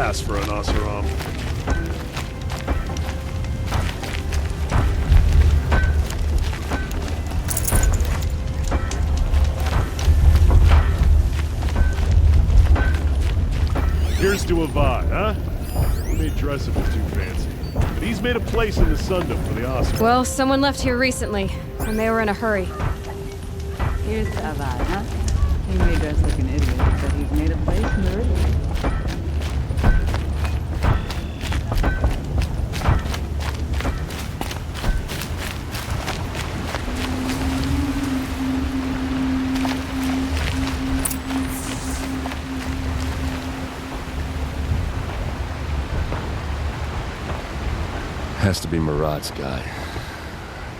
pass for an Oseram. Here's to Avad, huh? He may dress a bit too fancy, but he's made a place in the Sundom for the Oseram. Well, someone left here recently, and they were in a hurry. Here's to Avad, huh? He may dress like an idiot, but he's made a place in the river. Has to be Murad's guy.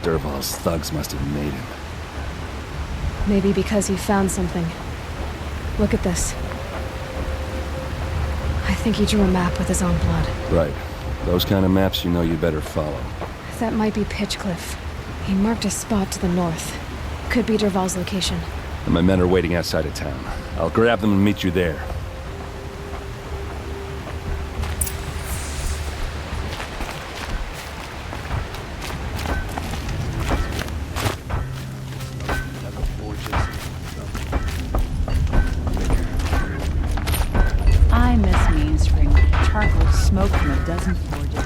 Dervahl's thugs must have made him. Maybe because he found something. Look at this. I think he drew a map with his own blood. Right. Those kind of maps you know you better follow. That might be Pitchcliff. He marked a spot to the north. Could be Dervahl's location. And my men are waiting outside of town. I'll grab them and meet you there. I miss Mainspring. Charcoal smoke from a dozen forges.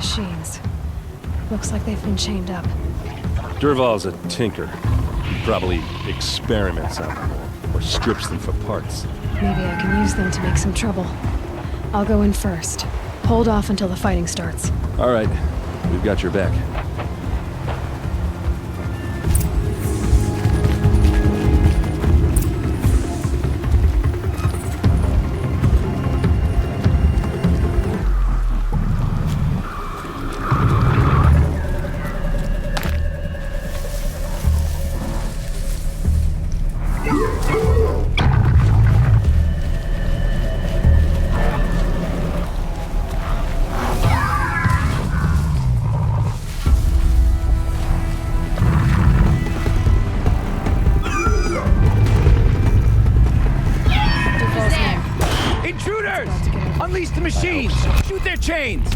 machines. Looks like they've been chained up. Dervahl's a tinker. He probably experiments on them or strips them for parts. Maybe I can use them to make some trouble. I'll go in first. Hold off until the fighting starts. All right, we've got your back. Intruders! Unleash the machines! Shoot their chains!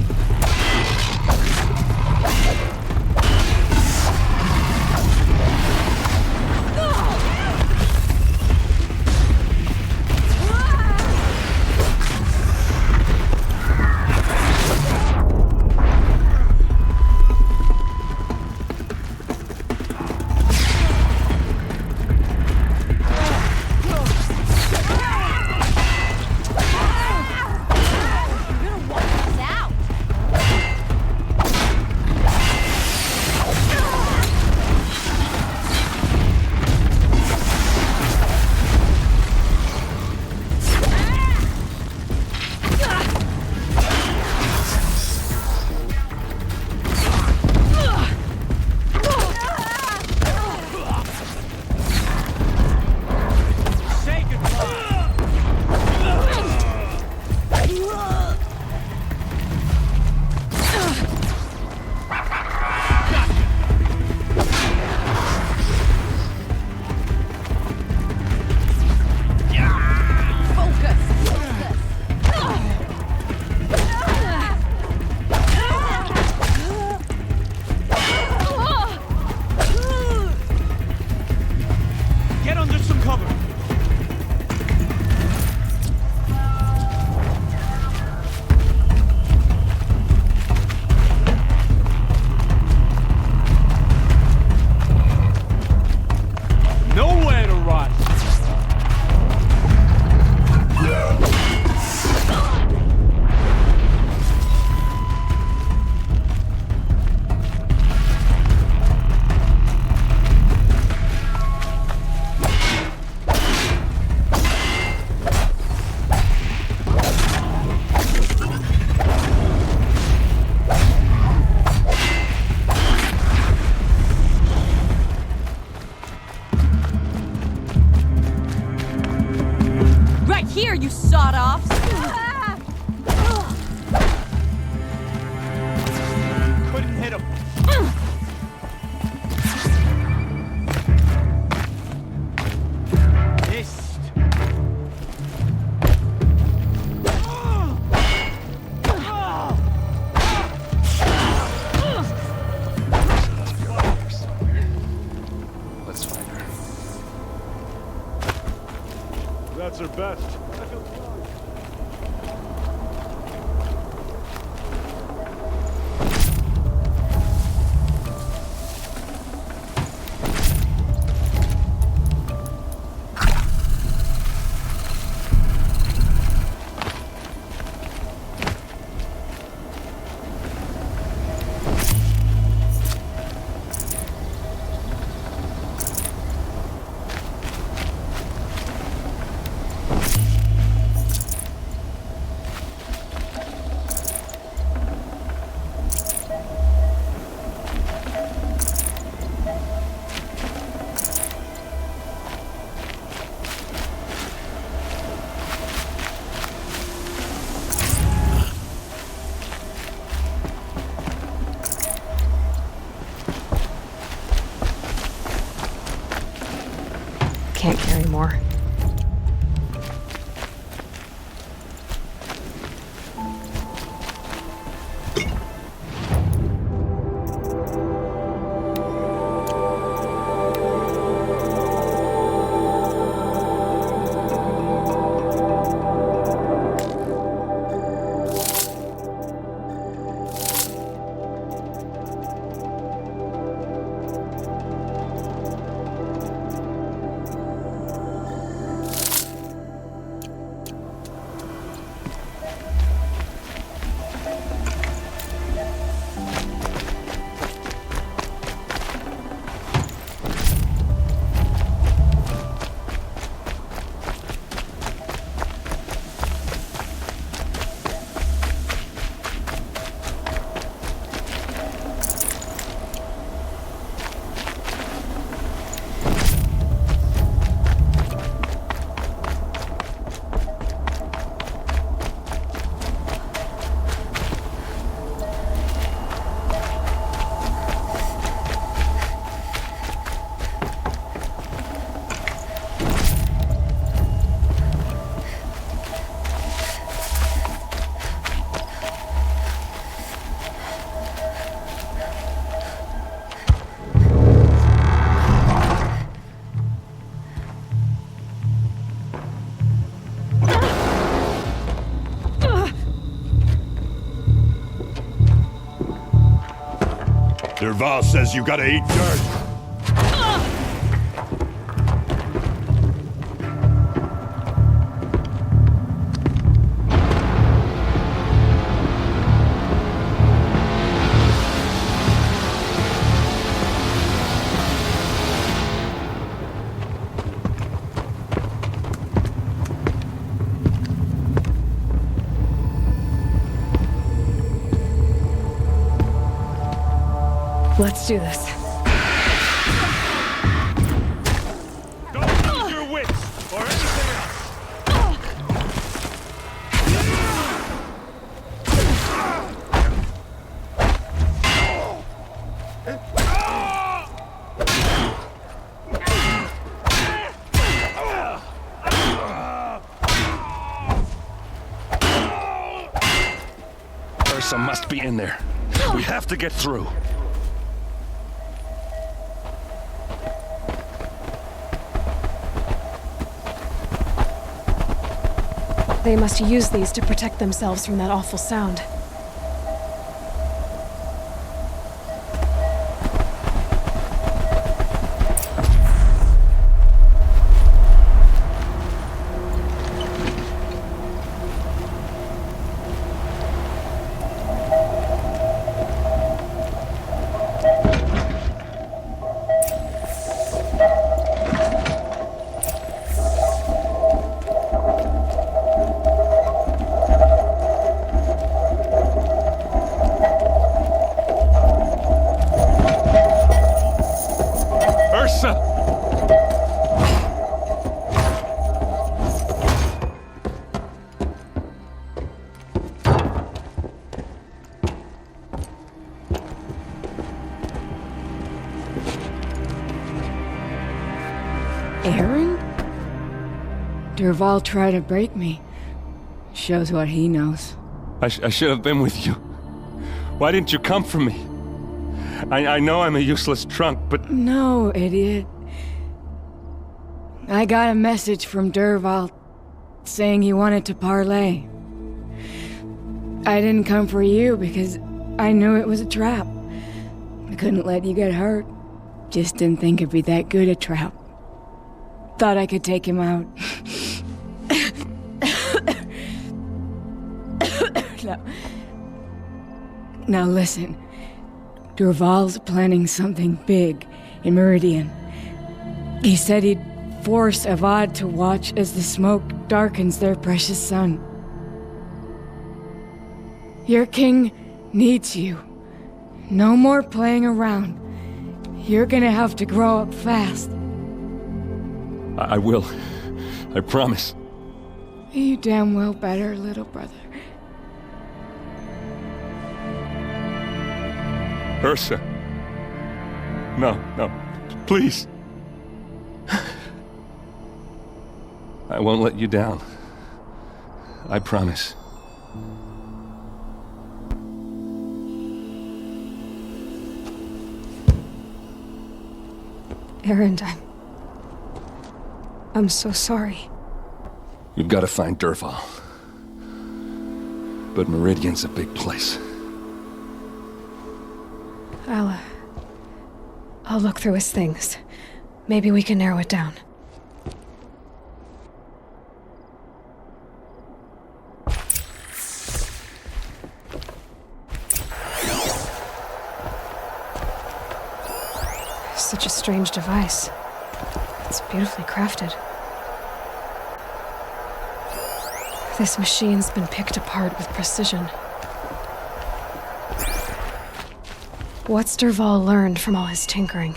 Dervahl says you gotta eat dirt. Let's do this. Don't lose your wits, or anything else. Ursa must be in there. We have to get through. They must use these to protect themselves from that awful sound. Aaron? Dervahl tried to break me. Shows what he knows. I should have been with you. Why didn't you come for me? I know I'm a useless trunk, but... No, idiot. I got a message from Dervahl saying he wanted to parlay. I didn't come for you because I knew it was a trap. I couldn't let you get hurt. Just didn't think it'd be that good a trap. Thought I could take him out. Now listen. Dervahl's planning something big in Meridian. He said he'd force Avad to watch as the smoke darkens their precious sun. Your king needs you. No more playing around. You're gonna have to grow up fast. I will. I promise. You damn well better, little brother. Ursa. No, please. I won't let you down. I promise. Aaron, I'm so sorry. You've got to find Dervahl. But Meridian's a big place. I'll look through his things. Maybe we can narrow it down. Such a strange device. It's beautifully crafted. This machine's been picked apart with precision. What's Dervahl learned from all his tinkering?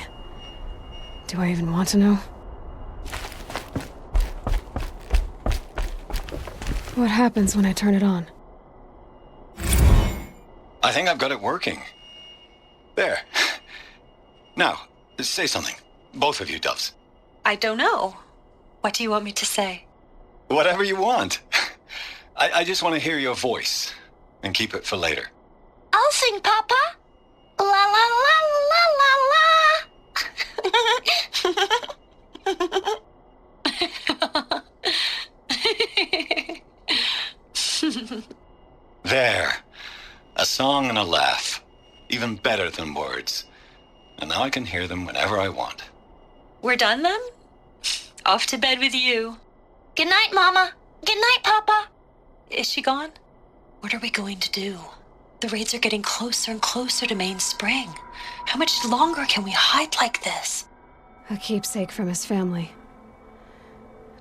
Do I even want to know? What happens when I turn it on? I think I've got it working. There. Now, say something. Both of you, doves. I don't know. What do you want me to say? Whatever you want. I just want to hear your voice. And keep it for later. I'll sing, Papa. La la la la la la. There. A song and a laugh. Even better than words. and now I can hear them whenever I want. We're done then? Off to bed with you. Good night, Mama. Good night, Papa. Is she gone? What are we going to do? The raids are getting closer and closer to Main Spring. How much longer can we hide like this? A keepsake from his family.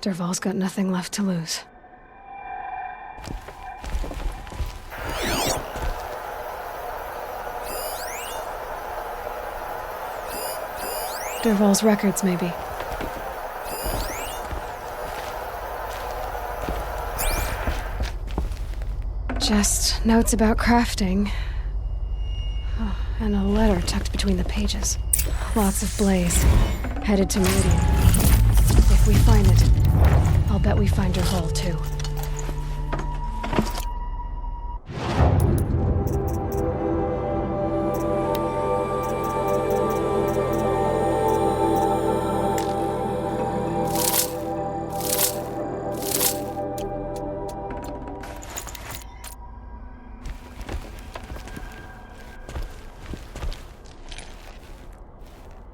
Dervahl's got nothing left to lose. Dervahl's records, maybe. Just notes about crafting. Oh, and a letter tucked between the pages. Lots of blaze. Headed to Meridian. If we find it, I'll bet we find Dervahl too.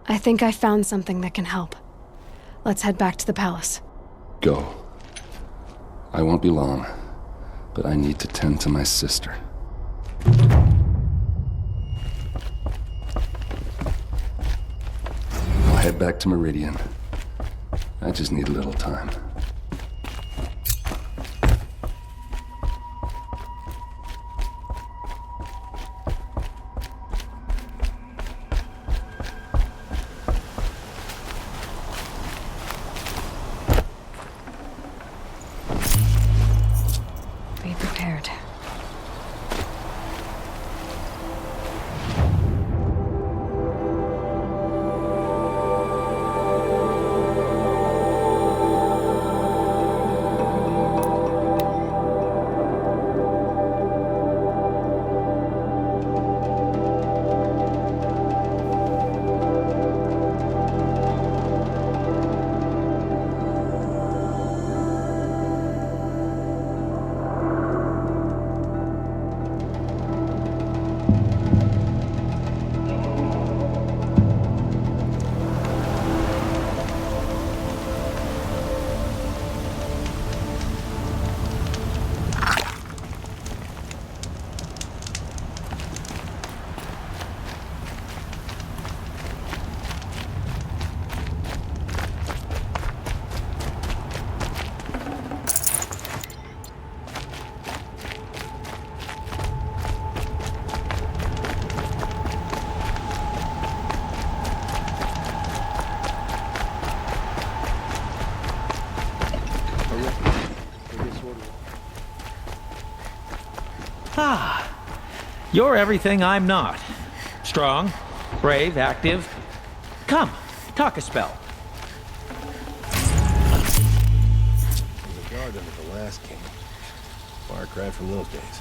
I think I found something that can help. Let's head back to the palace. Go. I won't be long, but I need to tend to my sister. I'll head back to Meridian. I just need a little time. Be prepared. Ah, you're everything I'm not. Strong, brave, active. Come, talk a spell. There's a guard under the last king. Far cry from those days.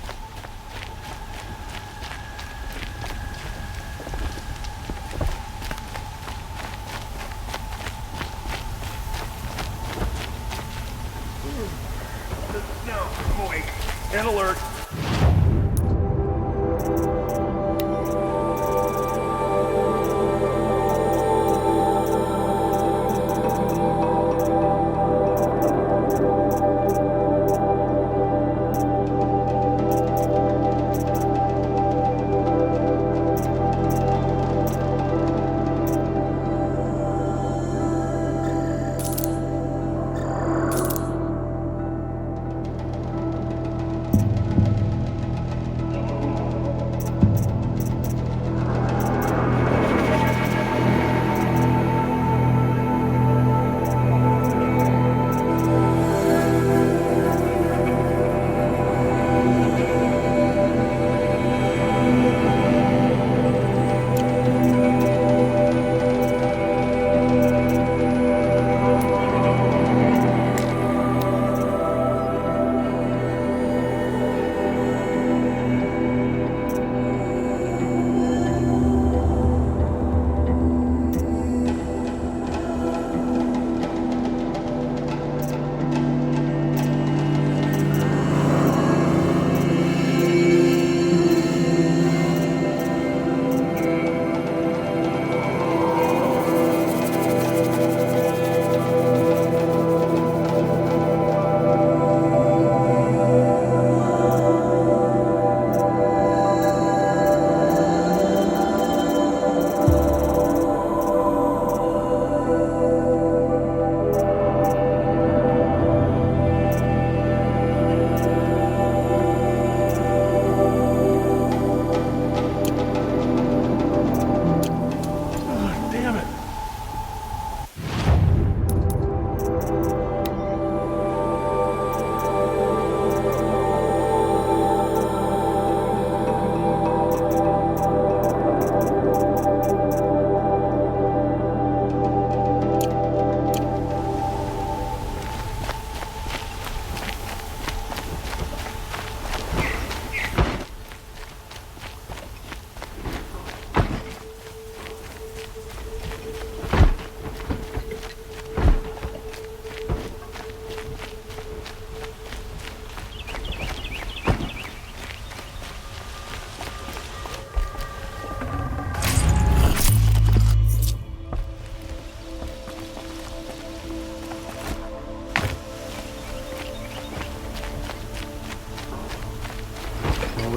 No, awake. And alert.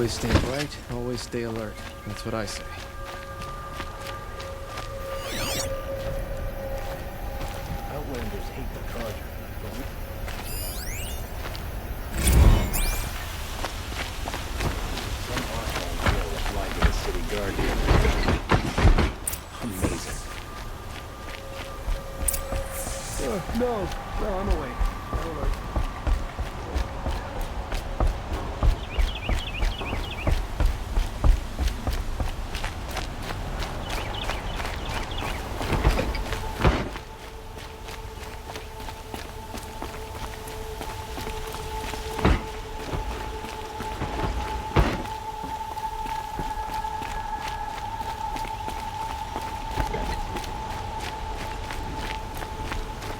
Always stay bright, always stay alert. That's what I say. Outlanders hate the Conjuring. Some oddball girl applied to the city guard here. Amazing. No, I'm awake. I'm alert.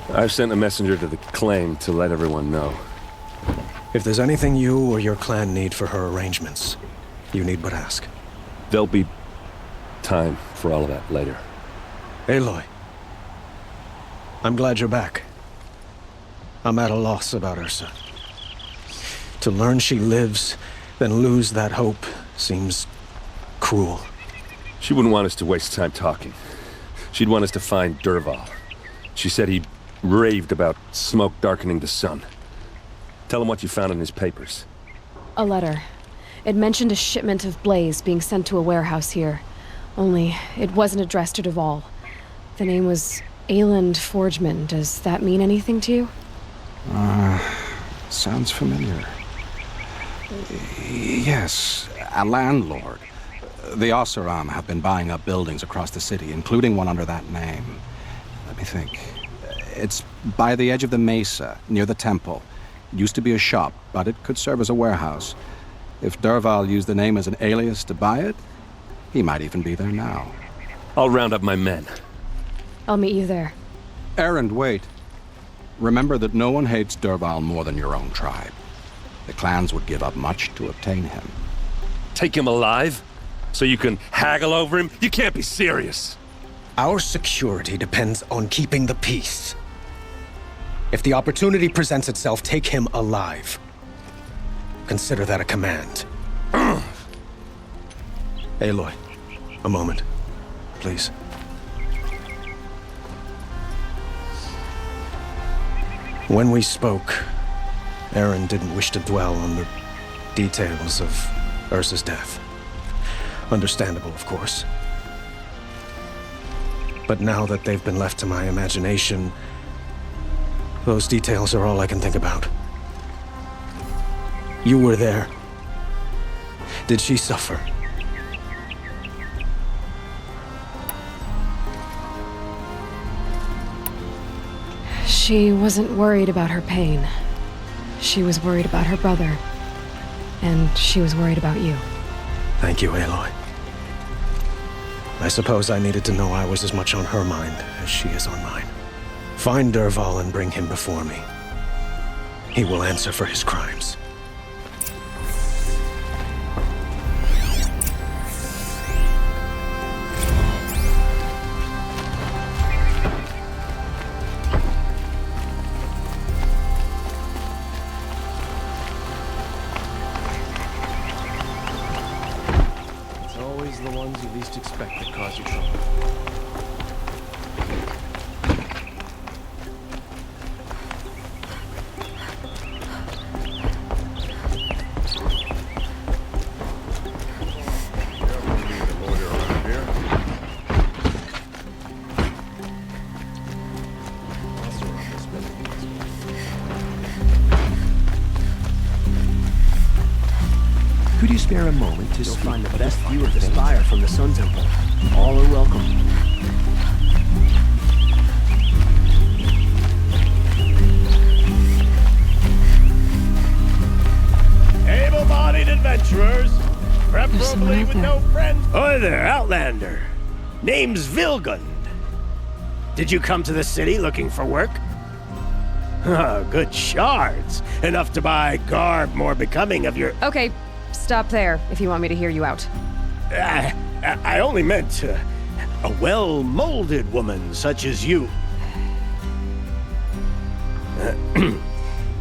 I've sent a messenger to the claim to let everyone know. If there's anything you or your clan need for her arrangements, you need but ask. There'll be time for all of that later. Aloy, I'm glad you're back. I'm at a loss about Ursa. To learn she lives, then lose that hope seems cruel. She wouldn't want us to waste time talking. She'd want us to find Dervahl. She said he raved about smoke darkening the sun. Tell him what you found in his papers. A letter. It mentioned a shipment of blaze being sent to a warehouse here. Only, it wasn't addressed to Dervahl. The name was Ayland Forgeman. Does that mean anything to you? Sounds familiar. Yes, a landlord. The Oseram have been buying up buildings across the city, including one under that name. Let me think. It's by the edge of the mesa, near the temple. It used to be a shop, but it could serve as a warehouse. If Dervahl used the name as an alias to buy it, he might even be there now. I'll round up my men. I'll meet you there. Erend, wait. Remember that no one hates Dervahl more than your own tribe. The clans would give up much to obtain him. Take him alive? So you can haggle over him? You can't be serious. Our security depends on keeping the peace. If the opportunity presents itself, take him alive. Consider that a command. Aloy, a moment, please. When we spoke, Erend didn't wish to dwell on the details of Ursa's death. Understandable, of course. But now that they've been left to my imagination, those details are all I can think about. You were there. Did she suffer? She wasn't worried about her pain. She was worried about her brother. And she was worried about you. Thank you, Aloy. I suppose I needed to know I was as much on her mind as she is on mine. Find Dervahl and bring him before me. He will answer for his crimes. It's always the ones you least expect that cause you trouble. Could you spare a moment to find the best view of the spire from the Sun Temple? All are welcome. Able-bodied adventurers, preferably with there. no friends. Hi there, Outlander. Name's Vilgund. Did you come to the city looking for work? Ah, good shards. Enough to buy garb more becoming of your... Okay, stop there if you want me to hear you out. I only meant a well-molded woman such as you.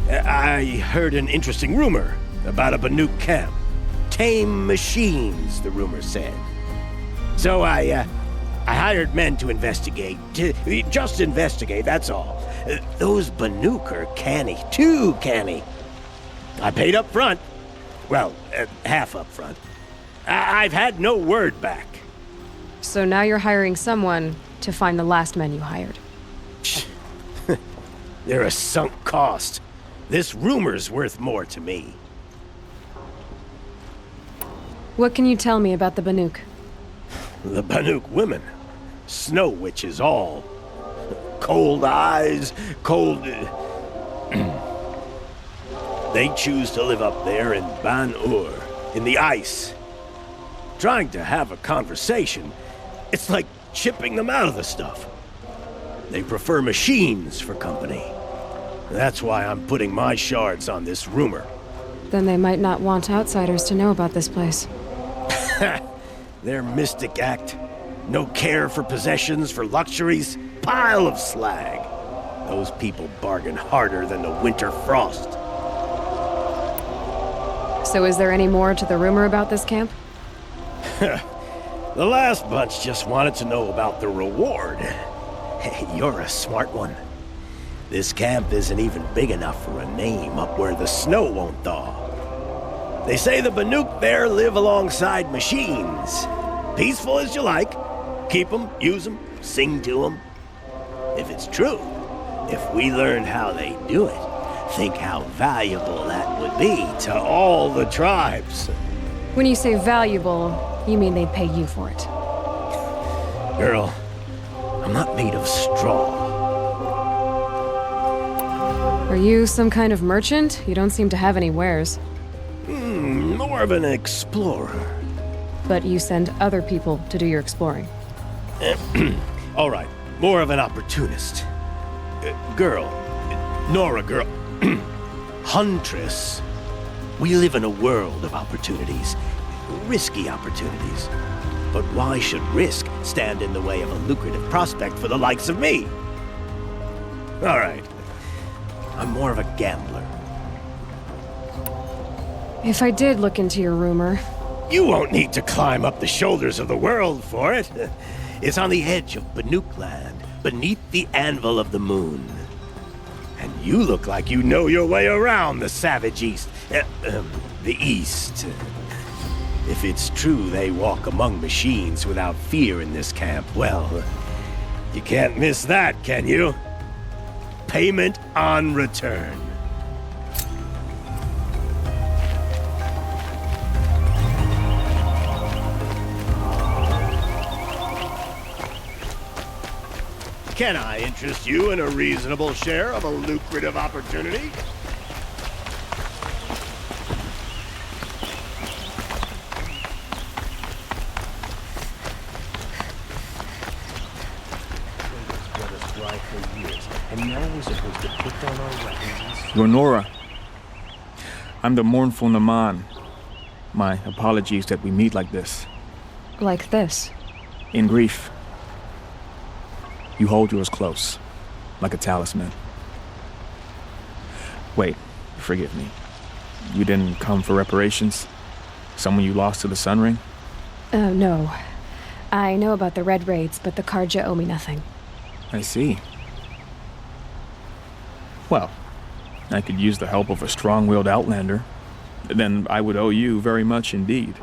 I heard an interesting rumor about a Banuk camp. tame machines, the rumor said. So I hired men to investigate. Just investigate, that's all. Those Banuk are canny, too canny. I paid up front. Well, half up front. I've had no word back. So now you're hiring someone to find the last men you hired. They're a sunk cost. This rumor's worth more to me. What can you tell me about the Banuk? The Banuk women. Snow witches all. Cold eyes, cold... They choose to live up there in Ban-Ur, in the ice. Trying to have a conversation, it's like chipping them out of the stuff. They prefer machines for company. That's why I'm putting my shards on this rumor. Then they might not want outsiders to know about this place. Their mystic act. No care for possessions, for luxuries. Pile of slag. Those people bargain harder than the winter frost. So is there any more to the rumor about this camp? The last bunch just wanted to know about the reward. Hey, you're a smart one. This camp isn't even big enough for a name up where the snow won't thaw. They say the Banuk there live alongside machines. Peaceful as you like. Keep them, use them, sing to them. If it's true, if we learned how they do it, think how valuable that would be to all the tribes. When you say valuable, you mean they'd pay you for it. Girl, I'm not made of straw. Are you some kind of merchant? You don't seem to have any wares. More of an explorer. But you send other people to do your exploring. All right, more of an opportunist. Girl, Nora girl, Huntress. We live in a world of opportunities, risky opportunities. But why should risk stand in the way of a lucrative prospect for the likes of me? All right, I'm more of a gambler. If I did look into your rumor... You won't need to climb up the shoulders of the world for it. It's on the edge of Banuk land, beneath the anvil of the moon. And you look like you know your way around the savage east. The east. If it's true they walk among machines without fear in this camp, well, you can't miss that, can you? Payment on return. Can I interest you in a reasonable share of a lucrative opportunity? You're Nora. I'm the mournful Naman. My apologies that we meet like this. Like this? In grief. You hold yours close, like a talisman. Wait, forgive me. You didn't come for reparations? Someone you lost to the Sun Ring? No. I know about the Red Raids, but the Karja owe me nothing. I see. Well, I could use the help of a strong-willed outlander. Then I would owe you very much indeed.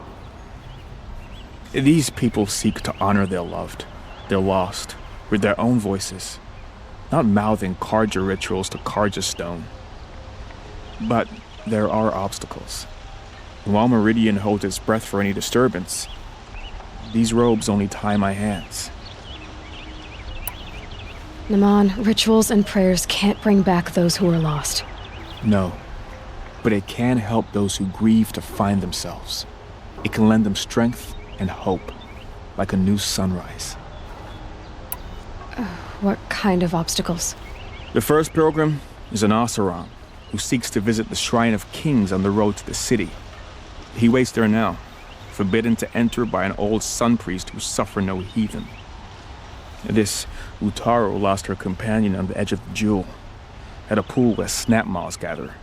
These people seek to honor their loved, their lost, with their own voices, not mouthing Karja rituals to Karja stone. But there are obstacles. While Meridian holds its breath for any disturbance, these robes only tie my hands. Naman, rituals and prayers can't bring back those who are lost. No, but it can help those who grieve to find themselves. It can lend them strength and hope, like a new sunrise. What kind of obstacles? The first pilgrim is an Oseram who seeks to visit the Shrine of Kings on the road to the city. He waits there now, forbidden to enter by an old sun priest who suffer no heathen. This Utaru lost her companion on the edge of the Jewel, at a pool where snap moths gather.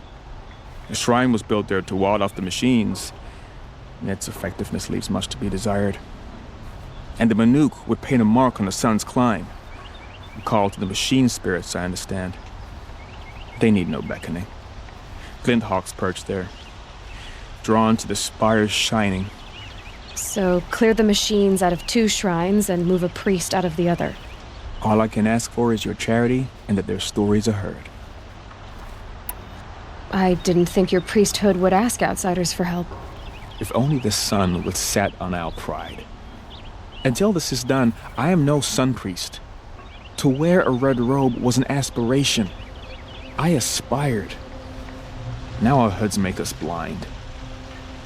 The shrine was built there to ward off the machines, Its effectiveness leaves much to be desired. And the Manuk would paint a mark on the sun's climb. A call to the machine spirits, I understand. They need no beckoning. Glint hawks perch there, drawn to the spires shining. So clear the machines out of 2 shrines and move a priest out of the other. All I can ask for is your charity and that their stories are heard. I didn't think your priesthood would ask outsiders for help. If only the sun would set on our pride. Until this is done, I am no sun priest. To wear a red robe was an aspiration. I aspired. Now our hoods make us blind.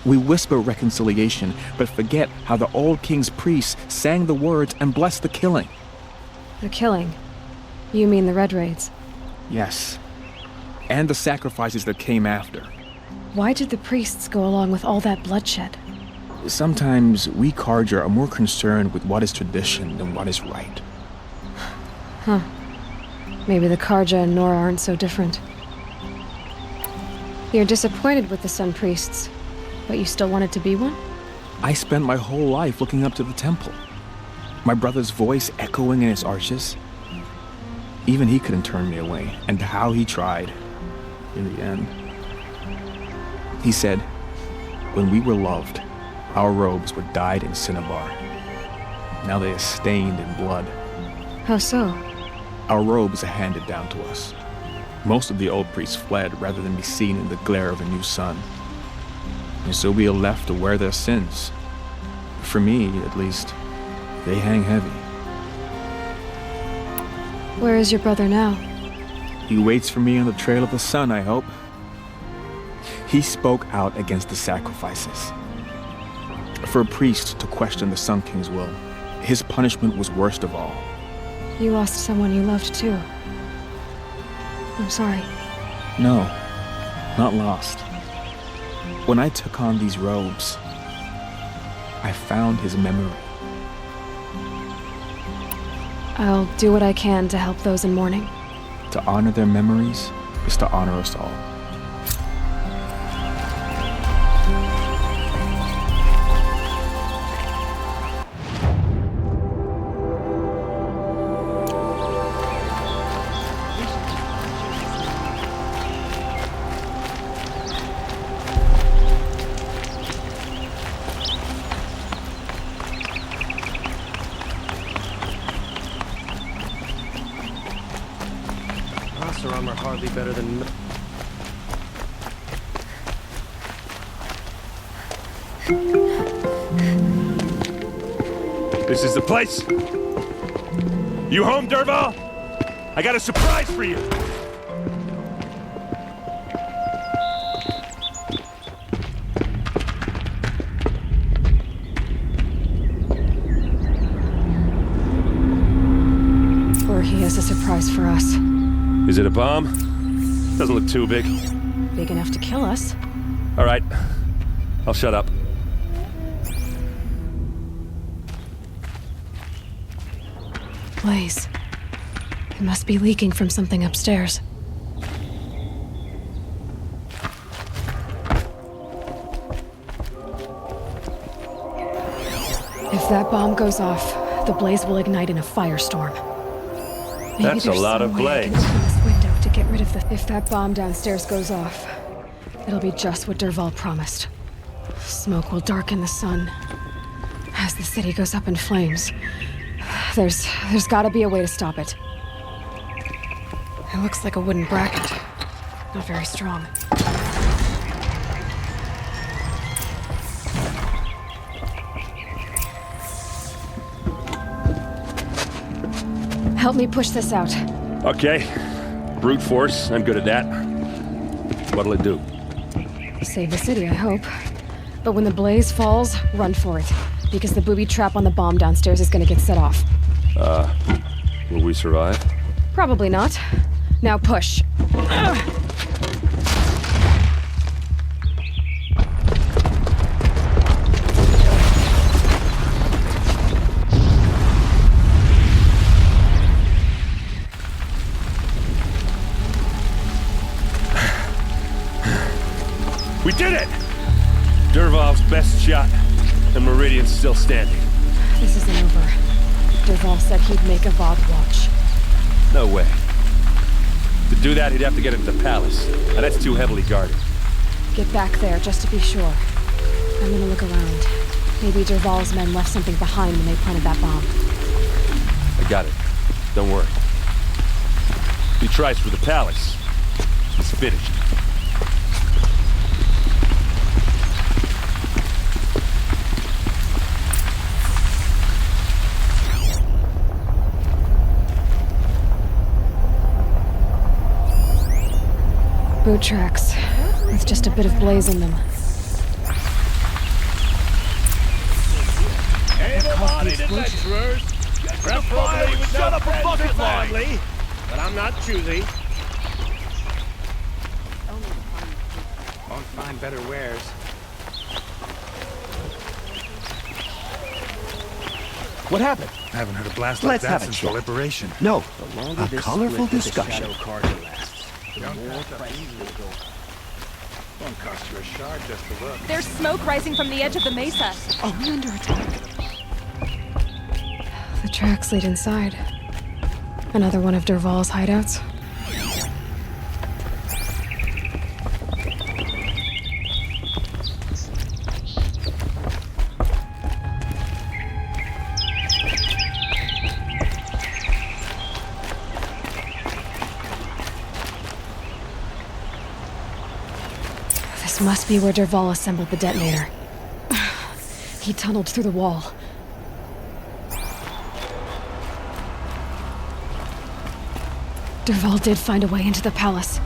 We whisper reconciliation, but forget how the old king's priests sang the words and blessed the killing. The killing? You mean the Red Raids? Yes. And the sacrifices that came after. Why did the priests go along with all that bloodshed? Sometimes we Carja are more concerned with what is tradition than what is right. Huh. Maybe the Carja and Nora aren't so different. You're disappointed with the Sun Priests, but you still wanted to be one? I spent my whole life looking up to the temple. My brother's voice echoing in its arches. Even he couldn't turn me away, and how he tried. In the end. He said, when we were loved, our robes were dyed in cinnabar. Now they are stained in blood. How so? Our robes are handed down to us. Most of the old priests fled rather than be seen in the glare of a new sun. And so we are left to wear their sins. For me, at least, they hang heavy. Where is your brother now? He waits for me on the trail of the sun, I hope. He spoke out against the sacrifices. For a priest to question the Sun King's will, his punishment was worst of all. You lost someone you loved too. I'm sorry. No, not lost. When I took on these robes, I found his memory. I'll do what I can to help those in mourning. To honor their memories is to honor us all. Are hardly better than... This is the place? You home, Dervahl? I got a surprise for you! Or he has a surprise for us. Is it a bomb? Doesn't look too big. Big enough to kill us. All right. I'll shut up. Blaze. It must be leaking from something upstairs. If that bomb goes off, the blaze will ignite in a firestorm. Maybe that's a lot of blaze. This window to get rid of the... If that bomb downstairs goes off, it'll be just what Dervahl promised. Smoke will darken the sun as the city goes up in flames. There's gotta be a way to stop it. It looks like a wooden bracket. Not very strong. Help me push this out. Okay. Brute force, I'm good at that. What'll it do? Save the city, I hope. But when the blaze falls, run for it. Because the booby trap on the bomb downstairs is gonna get set off. Will we survive? Probably not. Now push. We did it! Dervahl's best shot. still standing. This isn't over. Dervahl said he'd make Avad watch. No way. To do that, he'd have to get into the palace, and that's too heavily guarded. Get back there, just to be sure. I'm gonna look around. Maybe Dervahl's men left something behind when they planted that bomb. I got it. Don't worry. If he tries for the palace, he's finished. Boot tracks, with just a bit of blaze in them. Ain't nobody to lecturers. Preferably with no friends or family. But I'm not choosy. Won't find better wares. What happened? I haven't heard a blast like Let's that have a since chat. the liberation. No, The longer a this colorful split with the discussion. shadow card lasts, the more prices will go. Won't cost you a shard just to look. There's smoke rising from the edge of the mesa. Are we under attack? The tracks lead inside. Another one of Dervahl's hideouts. This must be where Dervahl assembled the detonator. He tunneled through the wall. Dervahl did find a way into the palace.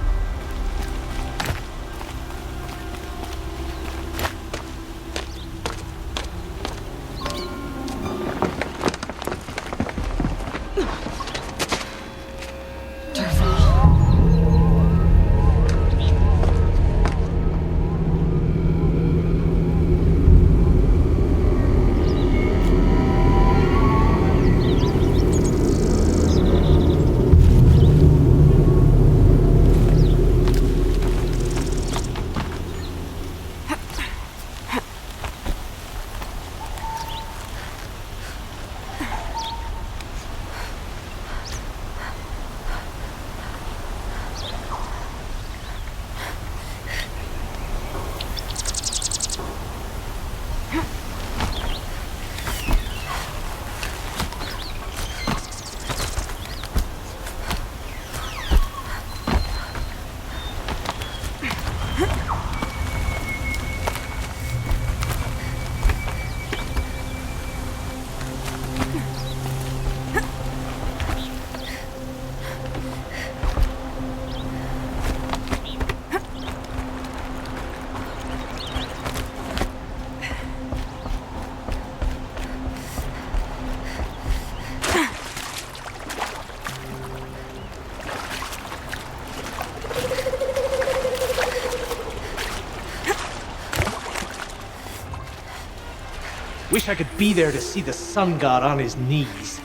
Wish I could be there to see the sun god on his knees.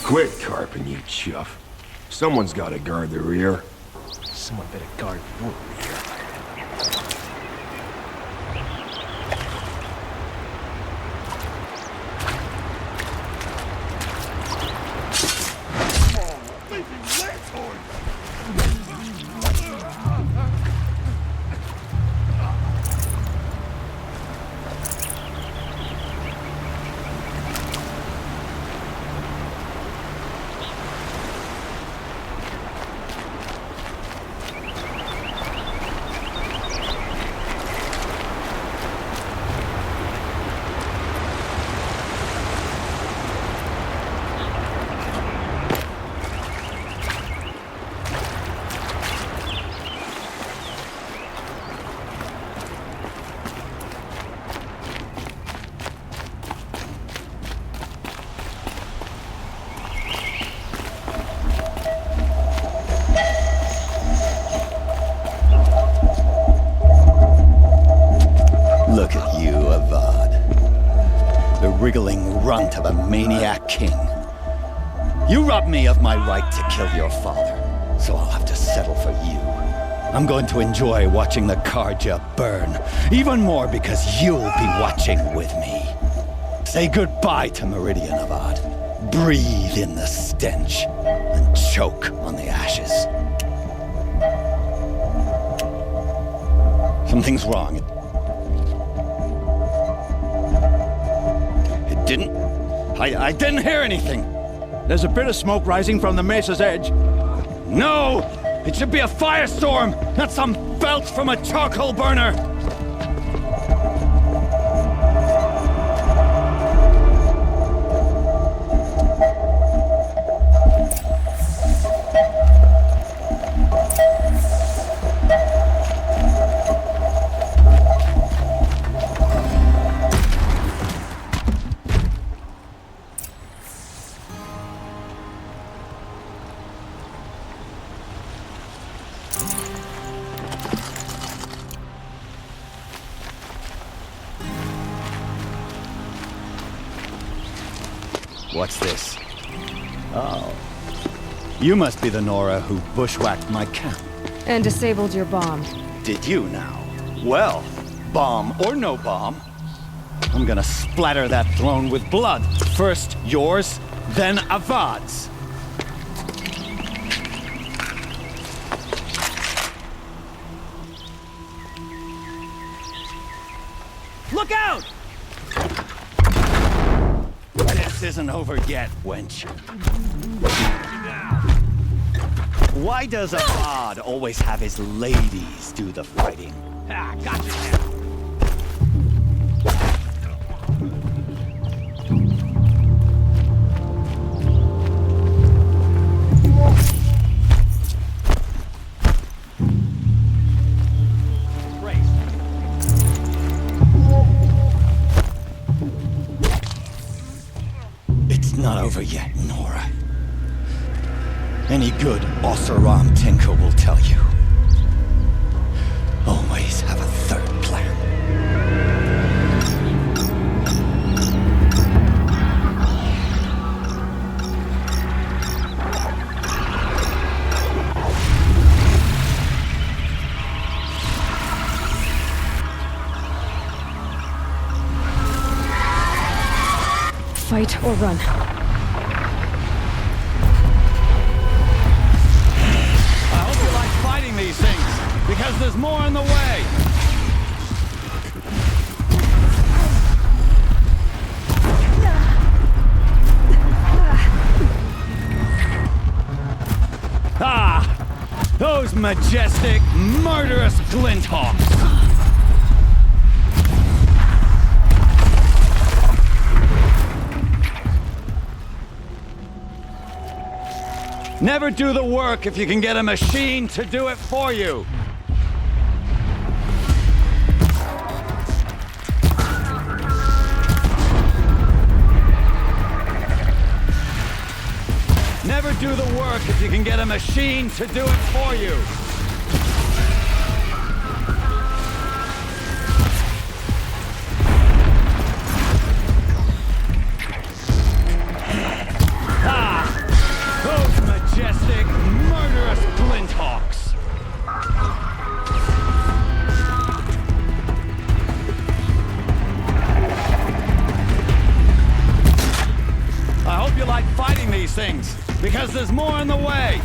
Quit carping, you chuff. Someone's gotta guard the rear. Someone better guard your rear. Look at you, Avad. The wriggling runt of a maniac king. You robbed me of my right to kill your father, so I'll have to settle for you. I'm going to enjoy watching the Carja burn, even more because you'll be watching with me. Say goodbye to Meridian, Avad. Breathe in the stench and choke on the ashes. Something's wrong. It didn't... I didn't hear anything. There's a bit of smoke rising from the mesa's edge. No! It should be a firestorm, not some belch from a charcoal burner! What's this? Oh. You must be the Nora who bushwhacked my camp. And disabled your bomb. Did you now? Well, bomb or no bomb, I'm gonna splatter that throne with blood. First yours, then Avad's. Look out! This isn't over yet, wench. Why does Avad always have his ladies do the fighting? Ah, gotcha now. Not over yet, Nora. Any good Oseram tinker will tell you. Always have a third plan. Fight or run. These things, because there's more on the way. Ah! Those majestic, murderous Glinthawks! Never do the work if you can get a machine to do it for you. Never do the work if you can get a machine to do it for you. Majestic, murderous Glinthawks! I hope you like fighting these things, because there's more on the way!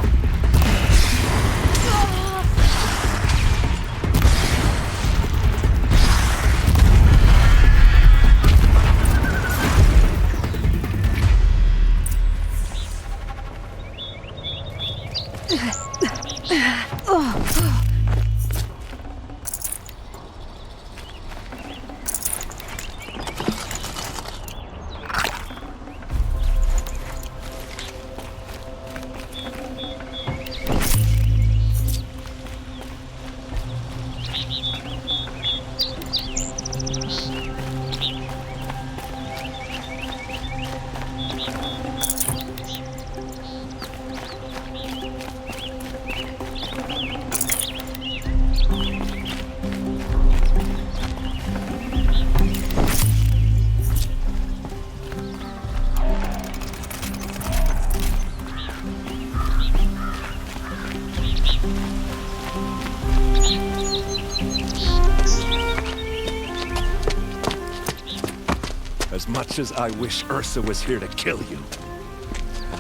much as I wish Ursa was here to kill you,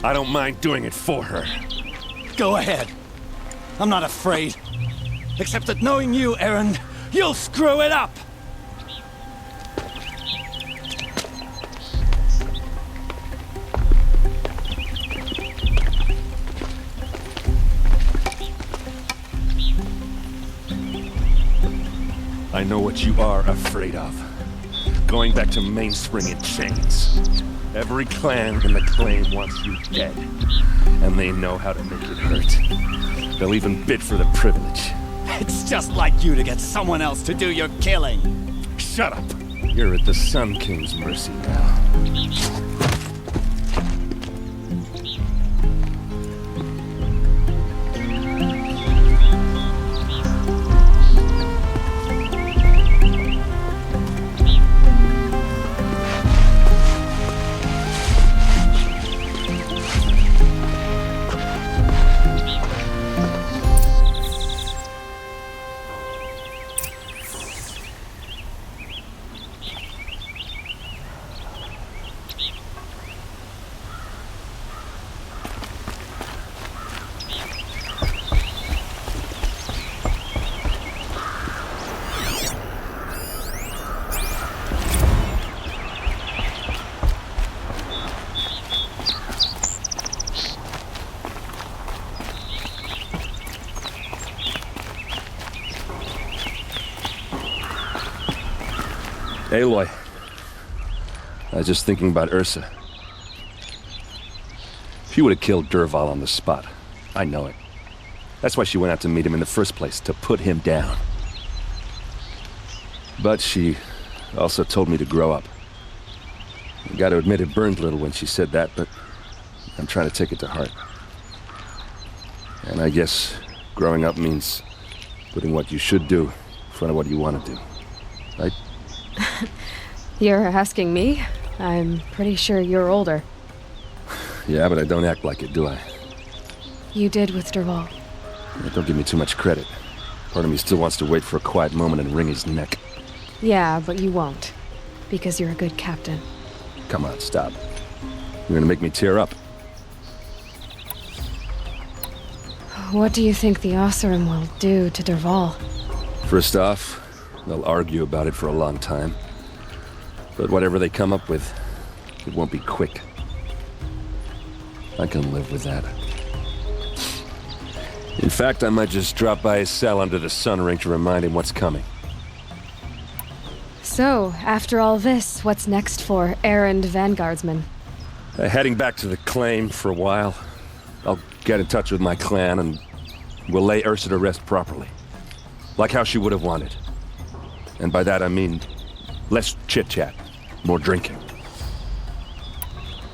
I don't mind doing it for her. Go ahead. I'm not afraid. Except that knowing you, Erend, you'll screw it up! I know what you are afraid of. Going back to Mainspring in chains. Every clan in the claim wants you dead. And they know how to make it hurt. They'll even bid for the privilege. It's just like you to get someone else to do your killing. Shut up! You're at the Sun King's mercy now. Aloy, I was just thinking about Ursa. She would have killed Dervahl on the spot. I know it. That's why she went out to meet him in the first place, to put him down. But she also told me to grow up. I gotta admit it burned a little when she said that, but I'm trying to take it to heart. And I guess growing up means putting what you should do in front of what you want to do. Right? You're asking me? I'm pretty sure you're older. Yeah, but I don't act like it, do I? You did with Dervahl. Yeah, don't give me too much credit. Part of me still wants to wait for a quiet moment and wring his neck. Yeah, but you won't. Because you're a good captain. Come on, stop. You're gonna make me tear up. What do you think the Oseram will do to Dervahl? First off, they'll argue about it for a long time. But whatever they come up with, it won't be quick. I can live with that. In fact, I might just drop by his cell under the Sun Ring to remind him what's coming. So, after all this, what's next for Erend Vanguardsman? Heading back to the claim for a while. I'll get in touch with my clan and we'll lay Ursa to rest properly. Like how she would have wanted. And by that I mean less chit-chat, more drinking.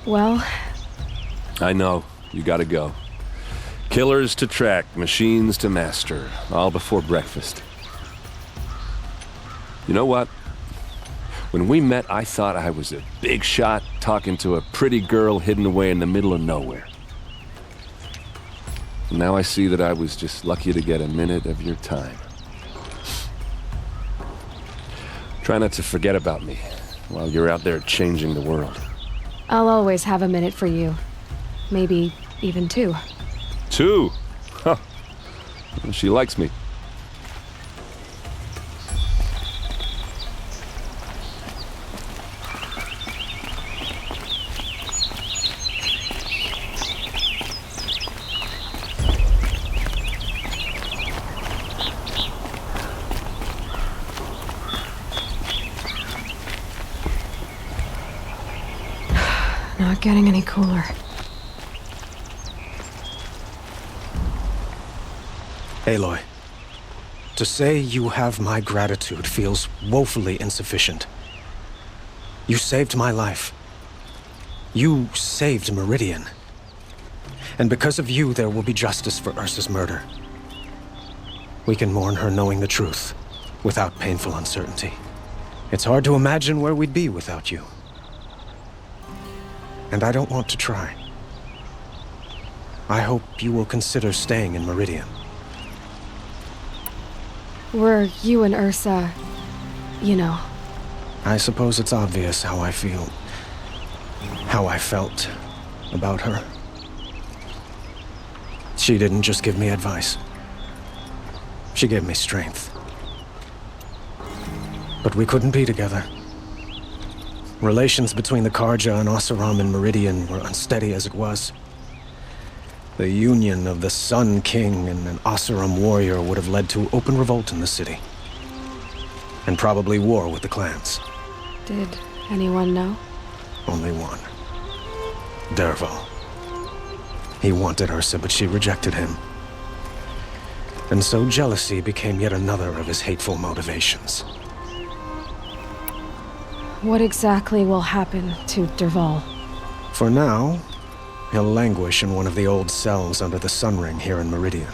Well... I know, you gotta go. Killers to track, machines to master, all before breakfast. You know what? When we met, I thought I was a big shot talking to a pretty girl hidden away in the middle of nowhere. Now I see that I was just lucky to get a minute of your time. Try not to forget about me while you're out there changing the world. I'll always have a minute for you. Maybe even two. Two? Huh. Well, she likes me. Not getting any cooler. Aloy, to say you have my gratitude feels woefully insufficient. You saved my life. You saved Meridian. And because of you, there will be justice for Ursa's murder. We can mourn her knowing the truth, without painful uncertainty. It's hard to imagine where we'd be without you. And I don't want to try. I hope you will consider staying in Meridian. Were you and Ursa, you know? I suppose it's obvious how I feel. how I felt about her. She didn't just give me advice. She gave me strength. But we couldn't be together. Relations between the Carja and Oseram and Meridian were unsteady as it was. The union of the Sun King and an Oseram warrior would have led to open revolt in the city. And probably war with the clans. Did anyone know? Only one. Dervahl. He wanted Ursa, but she rejected him. And so jealousy became yet another of his hateful motivations. What exactly will happen to Dervahl? For now, he'll languish in one of the old cells under the Sun Ring here in Meridian.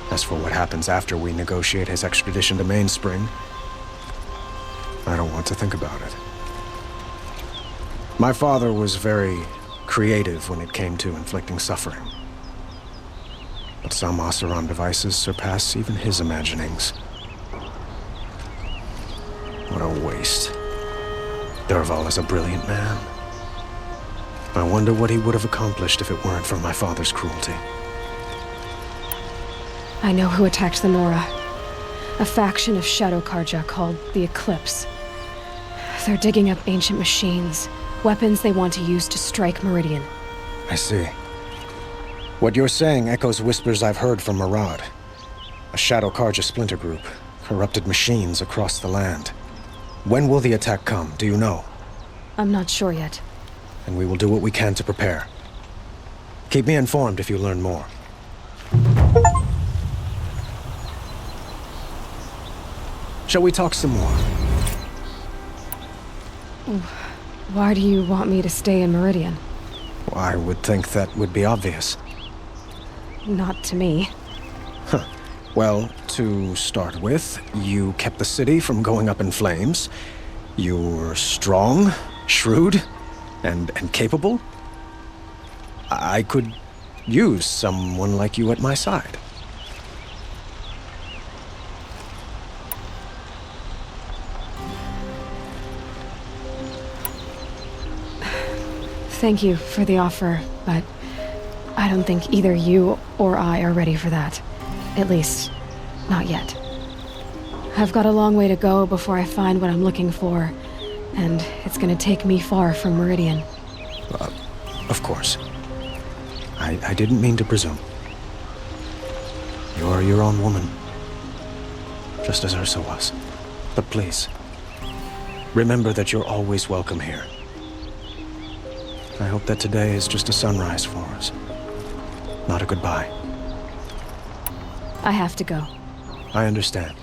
As for what happens after we negotiate his extradition to Mainspring, I don't want to think about it. My father was very creative when it came to inflicting suffering. But some Oseram devices surpass even his imaginings. What a waste. Dervahl is a brilliant man. I wonder what he would have accomplished if it weren't for my father's cruelty. I know who attacked the Nora. A faction of Shadow Carja called the Eclipse. They're digging up ancient machines, weapons they want to use to strike Meridian. I see. What you're saying echoes whispers I've heard from Murad. A Shadow Carja splinter group, corrupted machines across the land. When will the attack come, do you know? I'm not sure yet. And we will do what we can to prepare. Keep me informed if you learn more. Shall we talk some more? Why do you want me to stay in Meridian? Well, I would think that would be obvious. Not to me. Huh. Well, to start with, you kept the city from going up in flames. You're strong, shrewd, and capable. I could use someone like you at my side. Thank you for the offer, but I don't think either you or I are ready for that. At least, not yet. I've got a long way to go before I find what I'm looking for, and it's gonna take me far from Meridian. Of course. I didn't mean to presume. You're your own woman. Just as Ursa was. But please, remember that you're always welcome here. I hope that today is just a sunrise for us. Not a goodbye. I have to go. I understand.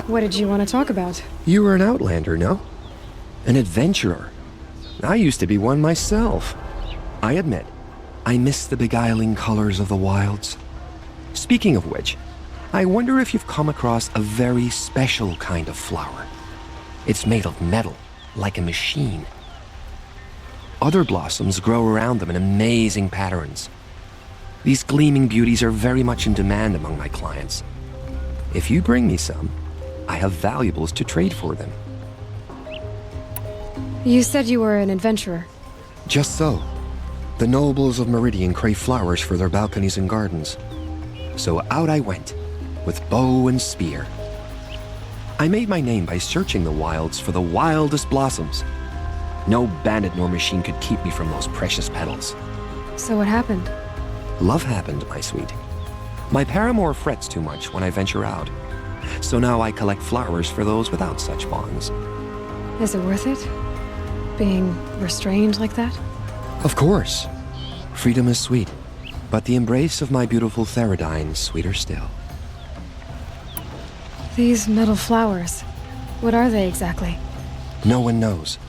What did you want to talk about? You were an outlander, no? An adventurer. I used to be one myself. I admit, I miss the beguiling colors of the wilds. Speaking of which, I wonder if you've come across a very special kind of flower. It's made of metal, like a machine. Other blossoms grow around them in amazing patterns. These gleaming beauties are very much in demand among my clients. If you bring me some, I have valuables to trade for them. You said you were an adventurer. Just so. The nobles of Meridian crave flowers for their balconies and gardens. So out I went, with bow and spear. I made my name by searching the wilds for the wildest blossoms. No bandit nor machine could keep me from those precious petals. So what happened? Love happened, my sweet. My paramour frets too much when I venture out. So now I collect flowers for those without such bonds. Is it worth it? Being restrained like that? Of course. Freedom is sweet, but the embrace of my beautiful Theridine sweeter still. These metal flowers, what are they exactly? No one knows,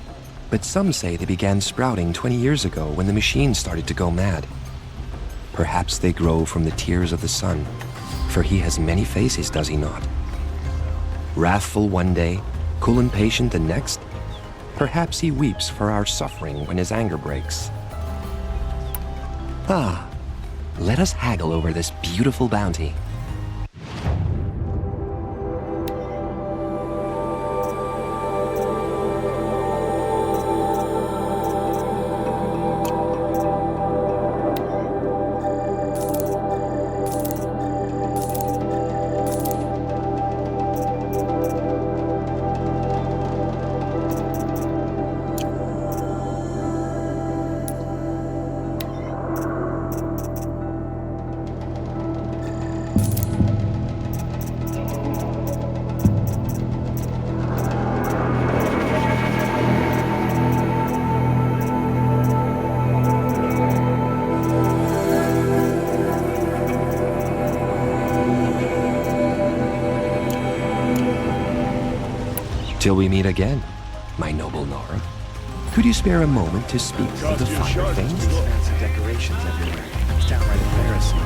but some say they began sprouting 20 years ago when the machine started to go mad. Perhaps they grow from the tears of the sun, for he has many faces, does he not? Wrathful one day, cool and patient the next, perhaps he weeps for our suffering when his anger breaks. Ah, let us haggle over this beautiful bounty. Till we meet again, my noble Nora. Could you spare a moment to speak of the finer things? Fancy decorations everywhere. It's downright embarrassing.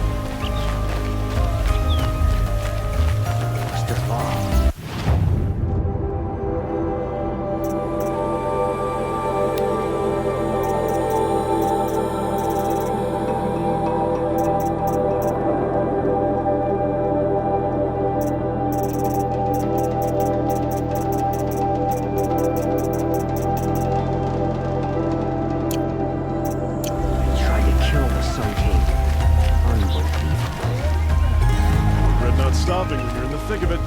Mr. Law. Stopping when you're in the thick of it.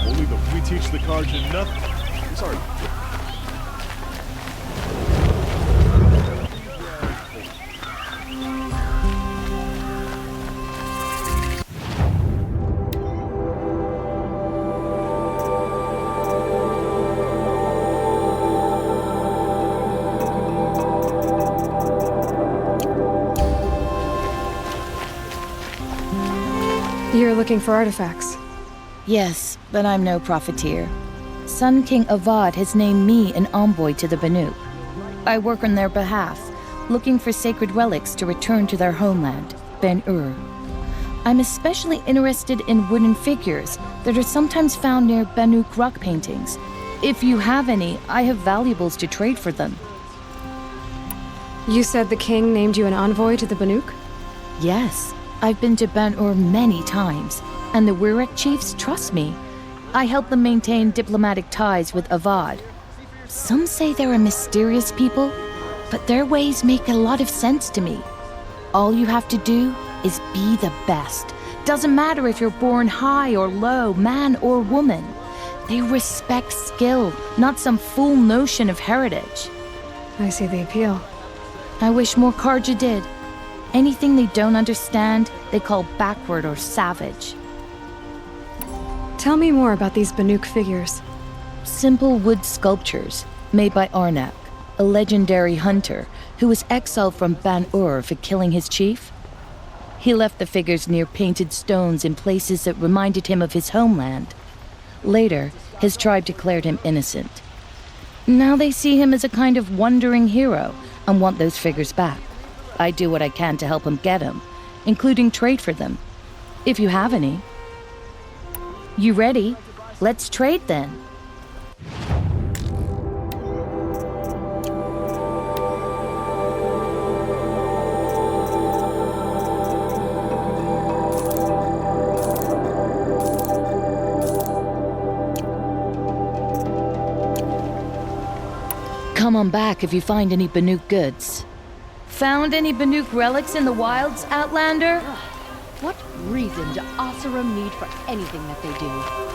Only the we teach the Kharja nothing. Sorry. You're looking for artifacts. Yes, but I'm no profiteer. Sun King Avad has named me an envoy to the Banuk. I work on their behalf, looking for sacred relics to return to their homeland, Ben-Ur. I'm especially interested in wooden figures that are sometimes found near Banuk rock paintings. If you have any, I have valuables to trade for them. You said the king named you an envoy to the Banuk? Yes. I've been to Ben-Ur many times, and the Wirek chiefs trust me. I help them maintain diplomatic ties with Avad. Some say they're a mysterious people, but their ways make a lot of sense to me. All you have to do is be the best. Doesn't matter if you're born high or low, man or woman. They respect skill, not some fool notion of heritage. I see the appeal. I wish more Kharja did. Anything they don't understand, they call backward or savage. Tell me more about these Banuk figures. Simple wood sculptures made by Arnak, a legendary hunter who was exiled from Ben-Ur for killing his chief. He left the figures near painted stones in places that reminded him of his homeland. Later, his tribe declared him innocent. Now they see him as a kind of wandering hero and want those figures back. I do what I can to help him get them, including trade for them, if you have any. You ready? Let's trade then. Come on back if you find any Banuk goods. Found any Banuk relics in the wilds, Outlander? What reason do Oseram need for anything that they do?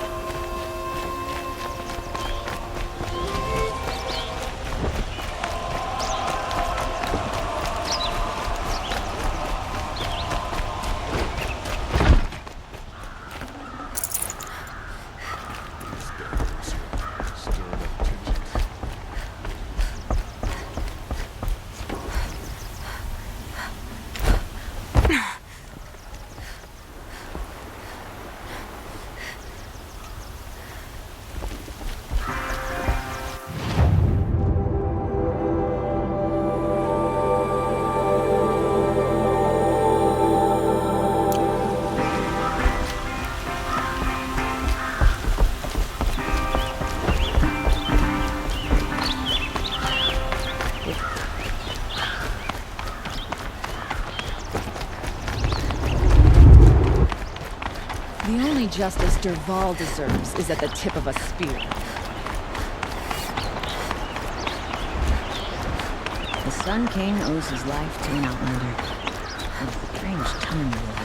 The only justice Dervahl deserves is at the tip of a spear. The Sun King owes his life to an outlander. A strange timing.